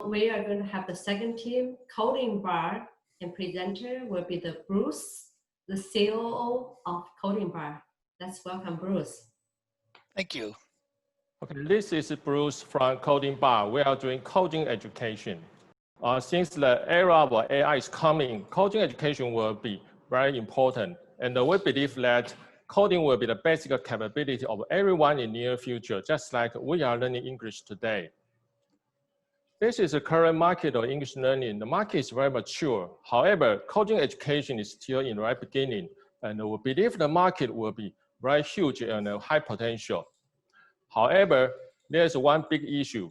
we are going to have the second team. CodingBar and presenter will be the Bruce, the COO of CodingBar. Let's welcome Bruce. Thank you. Okay, this is Bruce from CodingBar. We are doing coding education. Since the era of AI is coming, coding education will be very important. And we believe that coding will be the basic capability of everyone in the near future, just like we are learning English today. This is the current market of English learning. The market is very mature. However, coding education is still in the right beginning, and we believe the market will be very huge and high potential. However, there's one big issue,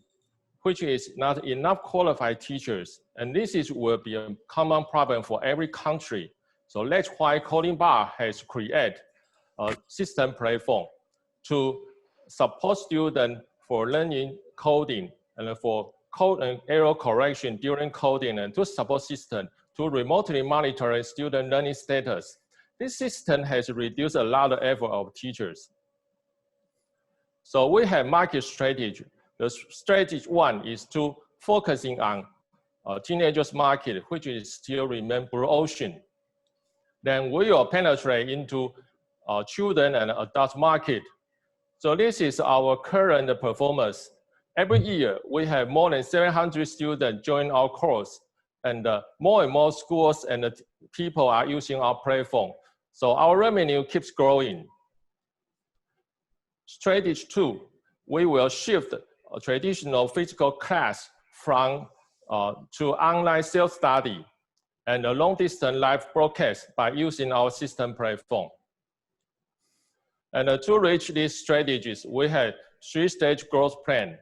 which is not enough qualified teachers, and will be a common problem for every country. So that's why CodingBar has created a system platform to support students for learning coding and for code and error correction during coding, and to support system to remotely monitor student learning status. This system has reduced a lot of effort of teachers. So we have market strategy. The strategy one is to focusing on teenagers market, which is still remain blue ocean. Then we will penetrate into children and adult market. So this is our current performance. Every year, we have more than 700 students join our course, and more and more schools and people are using our platform. So our revenue keeps growing. Strategy two, we will shift a traditional physical class from to online self-study and a long-distance live broadcast by using our system platform. And to reach these strategies, we have three-stage growth plan.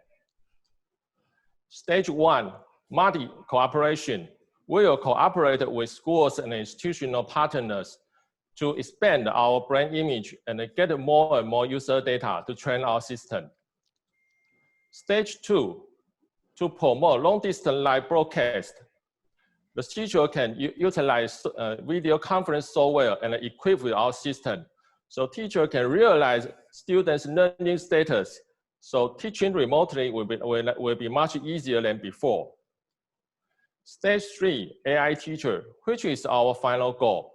Stage one, multi-cooperation. We will cooperate with schools and institutional partners to expand our brand image and get more and more user data to train our system. Stage two, to promote long-distance live broadcast. The teacher can utilize video conference software and equip with our system. So teacher can realize students' learning status. So teaching remotely will be much easier than before. Stage three, AI teacher, which is our final goal.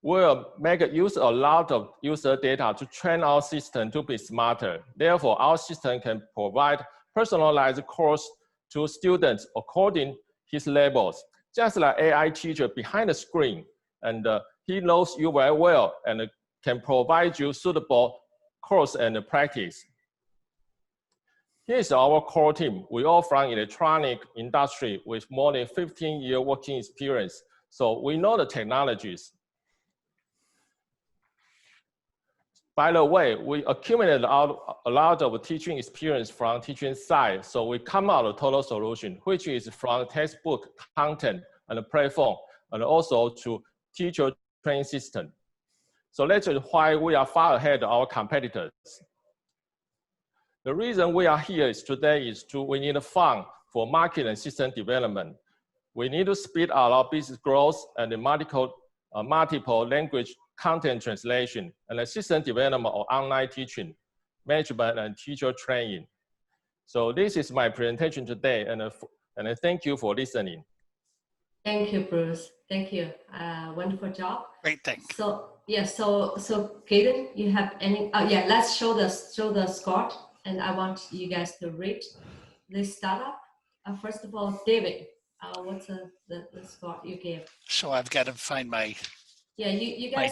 We'll make use a lot of user data to train our system to be smarter. Therefore, our system can provide personalized course to students according his levels, just like AI teacher behind the screen. And he knows you very well and can provide you suitable course and practice. Here's our core team. We all from electronic industry with more than 15-year working experience. So we know the technologies. By the way, we accumulated a lot of teaching experience from teaching side. So we come out a total solution, which is from textbook content and the platform, and also to teacher training system. So that's why we are far ahead of our competitors. The reason we are here is today is we need a fund for market and system development. We need to speed up our business growth and the multiple language content translation and the system development of online teaching, management, and teacher training. So this is my presentation today, and I thank you for listening. Thank you, Bruce. Thank you. Wonderful job. Great, thanks. So yeah, so Kaden, you have any? Yeah, let's show the score, and I want you guys to rate this startup. First of all, David, what's the score you gave? So I've got to find my. Yeah, you guys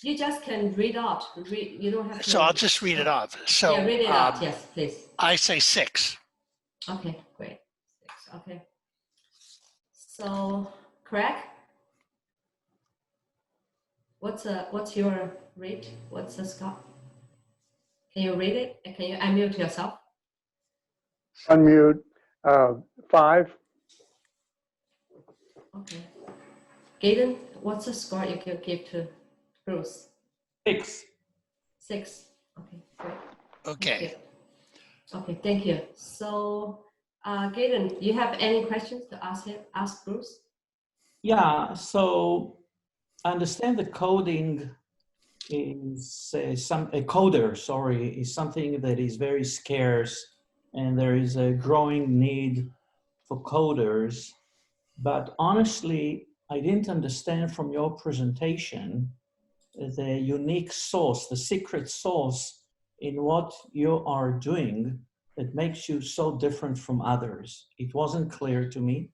you just can read out. You don't have to. So I'll just read it off. So yeah, read it out. Yes, please. I say 6. Okay, great. 6. Okay. So Craig, what's your rate? What's the score? Can you read it? Can you unmute yourself? Unmute. 5. Okay. Gaden, what's the score you can give to Bruce? 6. 6. Okay, great. Okay. Okay, thank you. So, Gaden, you have any questions to ask Bruce? Yeah, so I understand the coding is a coder, is something that is very scarce, and there is a growing need for coders, but honestly, I didn't understand from your presentation the unique sauce, the secret sauce in what you are doing that makes you so different from others. It wasn't clear to me.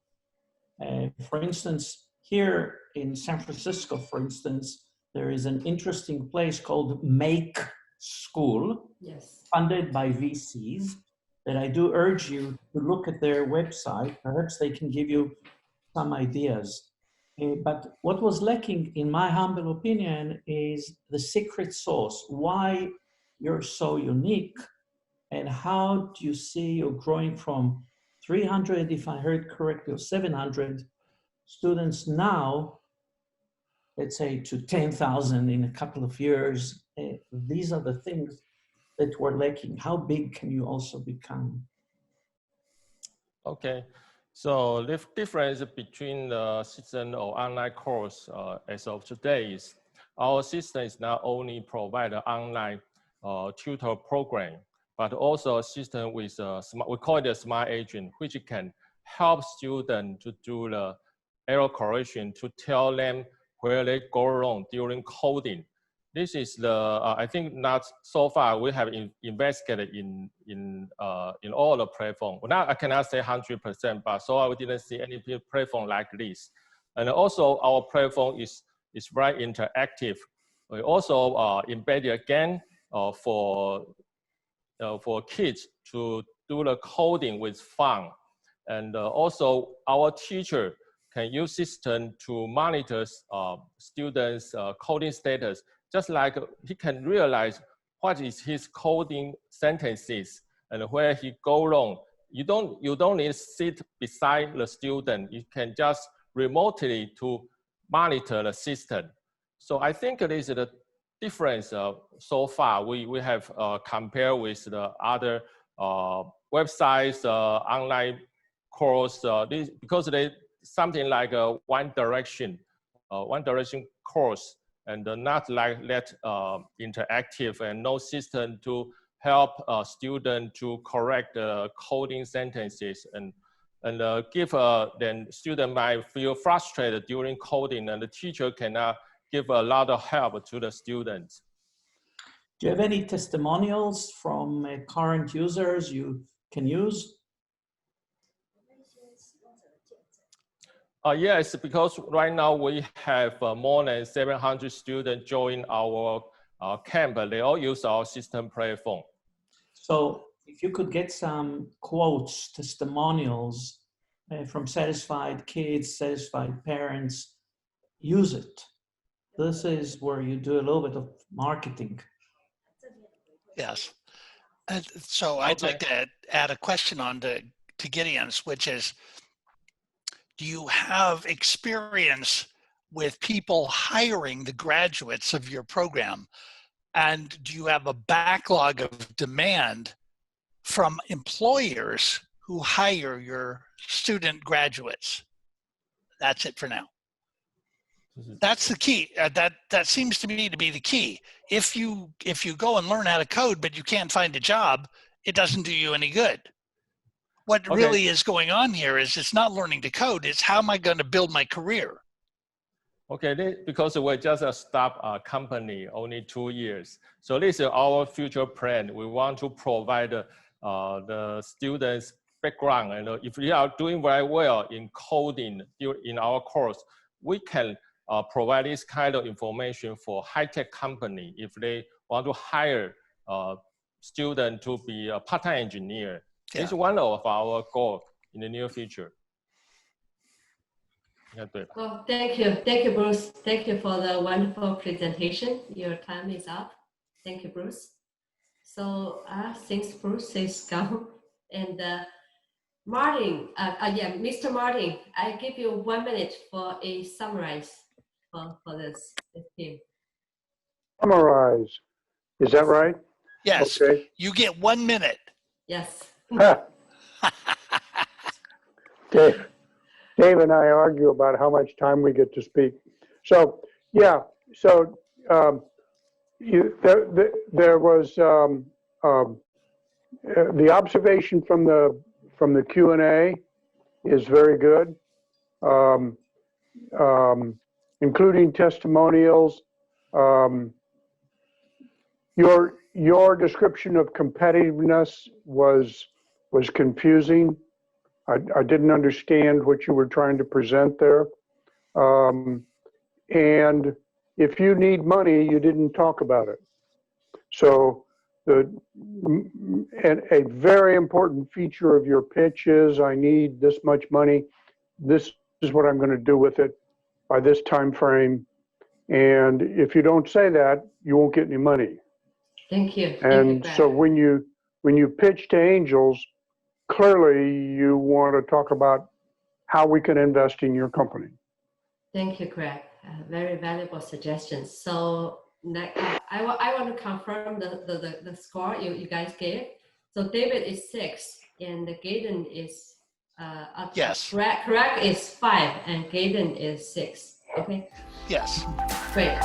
For instance, here in San Francisco, for instance, there is an interesting place called Make School, Yes. funded by VCs, that I do urge you to look at their website. Perhaps they can give you some ideas. But what was lacking, in my humble opinion, is the secret sauce. Why you're so unique, and how do you see you growing from 300, if I heard correctly, or 700 students now, let's say, to 10,000 in a couple of years? These are the things that were lacking. How big can you also become? Okay, so the difference between the system or online course as of today is our system is not only provide an online tutor program, but also a system with we call it a smart agent, which can help students to do the error correction, to tell them where they go wrong during coding. This is the I think not so far we have investigated in all the platform. Well, now I cannot say 100%, but so far we didn't see any platform like this. And also our platform is very interactive. We also embedded again for kids to do the coding with fun, and also our teacher can use system to monitor students' coding status. Just like he can realize what is his coding sentences and where he go wrong. You don't need to sit beside the student. You can just remotely to monitor the system. So I think it is the difference so far. We have compared with the other websites, online course, because they something like a one direction course, and not like that interactive, and no system to help a student to correct the coding sentences, and give then student might feel frustrated during coding, and the teacher cannot give a lot of help to the students. Do you have any testimonials from current users you can use? Yes, because right now we have more than 700 students join our camp. They all use our system platform. So if you could get some quotes, testimonials from satisfied kids, satisfied parents, use it. This is where you do a little bit of marketing. Yes. And so I'd like to add a question on to Gideon's, which is, do you have experience with people hiring the graduates of your program? And do you have a backlog of demand from employers who hire your student graduates? That's it for now. That's the key. That seems to me to be the key. If you go and learn how to code, but you can't find a job, it doesn't do you any good. What really is going on here is it's not learning to code, it's how am I going to build my career? Okay, because we're just a startup company, only 2 years. So this is our future plan. We want to provide the students background, and if we are doing very well in coding in our course, we can provide this kind of information for high-tech company if they want to hire student to be a part-time engineer. Yeah. It's one of our goals in the near future. Well, thank you, Bruce. Thank you for the wonderful presentation. Your time is up. Thank you, Bruce. So since Bruce is gone, and Martin, Mr. Martin, I give you 1 minute for a summarize for this team. Summarize. Is that right? Yes. Okay. You get 1 minute. Yes. Dave and I argue about how much time we get to speak. So yeah, so there was the observation from the Q&A is very good, including testimonials. Your description of competitiveness was confusing. I didn't understand what you were trying to present there. And if you need money, you didn't talk about it. So a very important feature of your pitch is, I need this much money. This is what I'm going to do with it by this time frame. And if you don't say that, you won't get any money. Thank you. And so when you pitch to angels, clearly you want to talk about how we can invest in your company. Thank you, Craig. Very valuable suggestions. So I want to confirm the score you guys gave. So David is 6 and Gaden is Yes. Correct is 5 and Gaden is 6. Okay. Yes. Great.